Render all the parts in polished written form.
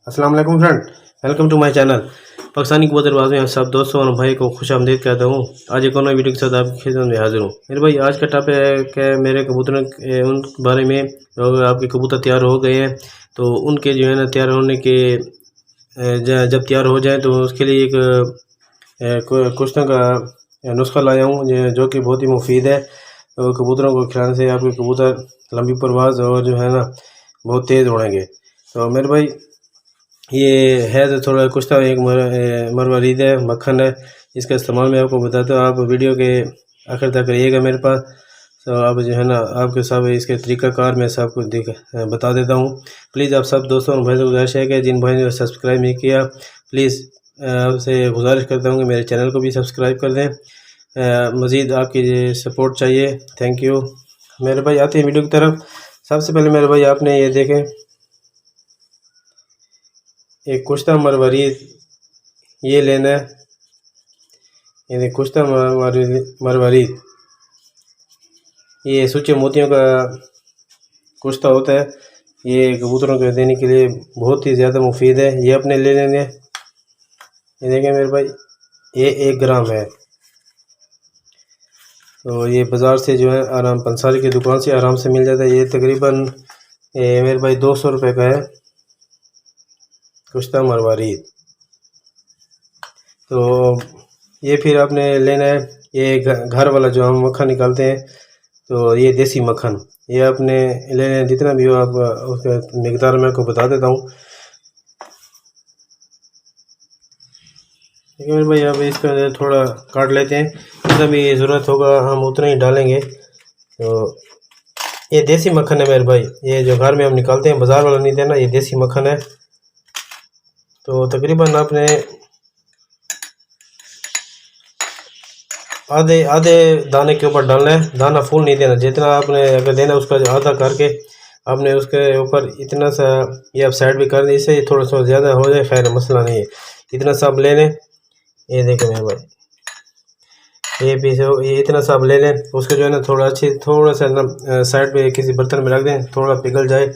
अस्सलाम वालेकुम friend, welcome to my channel. Pakistani कबूतरबाज में आप सब दोस्तों और भाई को खुश आमदीद कहता हूँ। आज एक और नई वीडियो के साथ आपकी खिदमत में हाजिर हूँ। मेरे भाई आज का टॉपिक है कि मेरे कबूतरों उन बारे में जो आपके कबूतर तैयार हो गए हैं, तो उनके जो है ना तैयार होने के जब तैयार हो जाए तो उसके लिए एक क्वेश्चन का नुस्खा लाया हूँ जो कि बहुत ही मुफीद है। तो कबूतरों को खिलाने से आपके कबूतर लंबी परवाज़ और जो है ना बहुत तेज़ उड़ेंगे। तो मेरे भाई ये है तो थोड़ा कुछ था, एक मरवारीद है, मक्खन है। इसका इस्तेमाल मैं आपको बताता हूँ, आप वीडियो के आखिर तक रहिएगा मेरे पास। तो आप जो है ना आपके सब इसके तरीक़ाकार मैं सब कुछ बता देता हूँ। प्लीज़ आप सब दोस्तों और भाई से गुजारिश है कि जिन भाई ने सब्सक्राइब नहीं किया, प्लीज़ आपसे गुजारिश करता हूँ कि मेरे चैनल को भी सब्सक्राइब कर दें। मज़ीद आपकी सपोर्ट चाहिए। थैंक यू मेरे भाई। आते हैं वीडियो की तरफ। सबसे पहले मेरे भाई आपने ये देखें, एक कुश्ता मरवारीद ये लेना है। ये कुश्ता मरवारीद ये सूचे मोतियों का कुश्ता होता है। ये कबूतरों को देने के लिए बहुत ही ज़्यादा मुफीद है। ये अपने ले लेंगे। ये देखें मेरे भाई, ये 1 ग्राम है। तो ये बाज़ार से जो है आराम पंसारी की दुकान से आराम से मिल जाता है। ये तकरीबन मेरे भाई 200 रुपये का है कुश्ता मरवारीद। तो ये फिर आपने लेना है ये घर वाला जो हम मक्खन निकालते हैं, तो ये देसी मक्खन ये आपने लेना है। जितना भी हो आप उसका मिकदार मैं आपको बता देता हूँ। ठीक है मेरे भाई, अब इसका थोड़ा काट लेते हैं। जितना भी ज़रूरत होगा हम उतना ही डालेंगे। तो ये देसी मक्खन है मेरे भाई, ये जो घर में हम निकालते हैं, बाज़ार वाला नहीं देना, ये देसी मक्खन है। तो तकरीबन आपने आधे आधे दाने के ऊपर डालना है, दाना फुल नहीं देना। जितना आपने अगर देना उसका आधा करके आपने उसके ऊपर इतना सा ये आप साइड भी कर दें, इससे थोड़ा सा ज़्यादा हो जाए खैर मसला नहीं है। इतना सा आप ले लें। ये देखें मेरे भाई, ये पीस ये इतना सा आप ले लें। उसको जो है ना थोड़ा सा ना साइड पे किसी बर्तन में रख दें, थोड़ा पिघल जाए।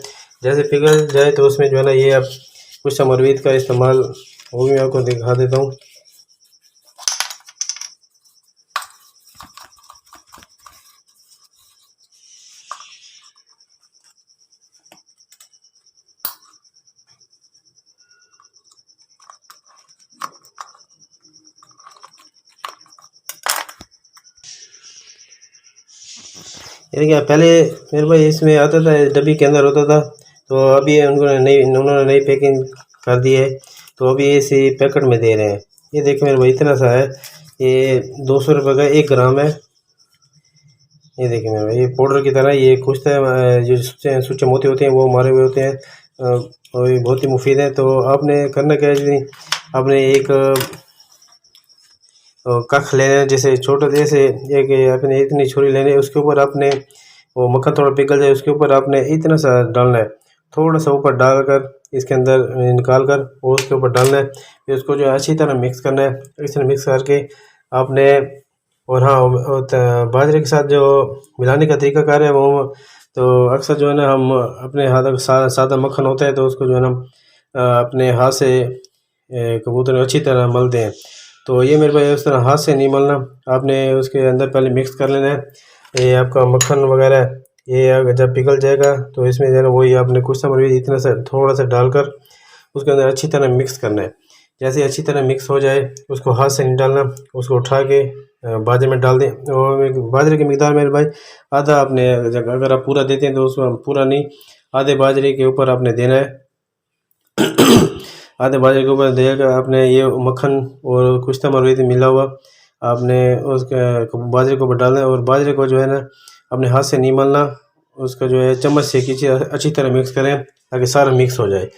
जैसे पिघल जाए तो उसमें जो है ना ये आप कुछ मरवीद का इस्तेमाल वो भी मैं आपको दिखा देता हूँ। ये क्या पहले मेरे भाई इसमें आता था, डब्बी के अंदर होता था। तो अभी उन्होंने नई पैकिंग कर दी है, तो अभी इसी पैकेट में दे रहे हैं। ये देखो मेरे भाई इतना सा है, ये 200 रुपये का 1 ग्राम है। ये देखिए मेरे भाई, ये पाउडर की तरह ये कुछ जो सूचे मोती होते हैं वो मारे हुए होते हैं, और ये बहुत ही मुफीद है। तो आपने करना क्या है, आपने एक कख लेना है, जैसे छोटा जैसे एक अपने इतनी छुरी लेनी है। उसके ऊपर आपने वो मक्खन थोड़ा पिघल जाए, उसके ऊपर आपने इतना सा डालना है, थोड़ा सा ऊपर डालकर इसके अंदर निकाल कर वो उसके ऊपर डालना है। फिर उसको जो अच्छी तरह मिक्स करना है। इस तरह मिक्स करके आपने और हाँ बाजरे के साथ जो मिलाने का तरीकाकार है वो, तो अक्सर जो है ना हम अपने हाथ सादा मक्खन होता है तो उसको जो है ना अपने हाथ से कबूतर अच्छी तरह मलते हैं। तो ये मेरे भाई उस तरह हाथ से नहीं मलना, आपने उसके अंदर पहले मिक्स कर लेना है। ये आपका मक्खन वगैरह ये अगर जब पिघल जाएगा तो इसमें जो है ना वही आपने कुछ समय इतना सा थोड़ा सा डालकर उसके अंदर अच्छी तरह मिक्स करना है। जैसे अच्छी तरह मिक्स हो जाए उसको हाथ से नहीं डालना, उसको उठा के बाजरे में डाल दें। और बाजरे की मिकदार मेरे भाई आधा आपने, अगर आप पूरा देते हैं तो उसमें पूरा नहीं, आधे बाजरे के ऊपर आपने देना है। आधे बाजरे के ऊपर देकर आपने ये मक्खन और कुछ मरवीद मिला हुआ आपने उसके बाजरे के ऊपर डालना है। और बाजरे को जो है ना अपने हाथ से नहीं मलना, उसका जो है चम्मच से कीजिए, अच्छी तरह मिक्स करें ताकि सारा मिक्स हो जाए।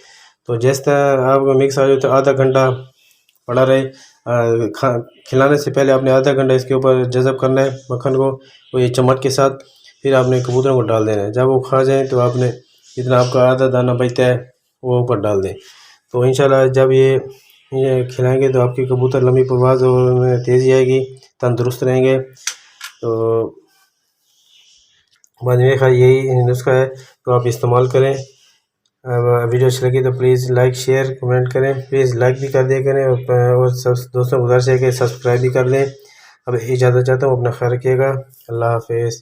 तो जैसे आपका मिक्स आ जाए तो आधा घंटा पड़ा रहे। खिलाने से पहले आपने आधा घंटा इसके ऊपर जज़ब करना है मक्खन को, वो ये चम्मच के साथ। फिर आपने कबूतरों को डाल देना है। जब वो खा जाए तो आपने जितना आपका आधा दाना बचता है वो ऊपर डाल दें। तो इंशाल्लाह जब ये खिलाएंगे तो आपके कबूतर लंबी परवाज़ और उनमें तेज़ी आएगी, तंदुरुस्त रहेंगे। तो बाद में यही नुस्खा है, तो आप इस्तेमाल करें। वीडियो अच्छी लगी तो प्लीज़ लाइक शेयर कमेंट करें, प्लीज़ लाइक भी कर दिया करें और सब दोस्तों को गुजारिश है कि सब्सक्राइब भी कर लें। अब इजाज़त चाहता हूँ, अपना ख्याल रखिएगा। अल्लाह हाफिज़।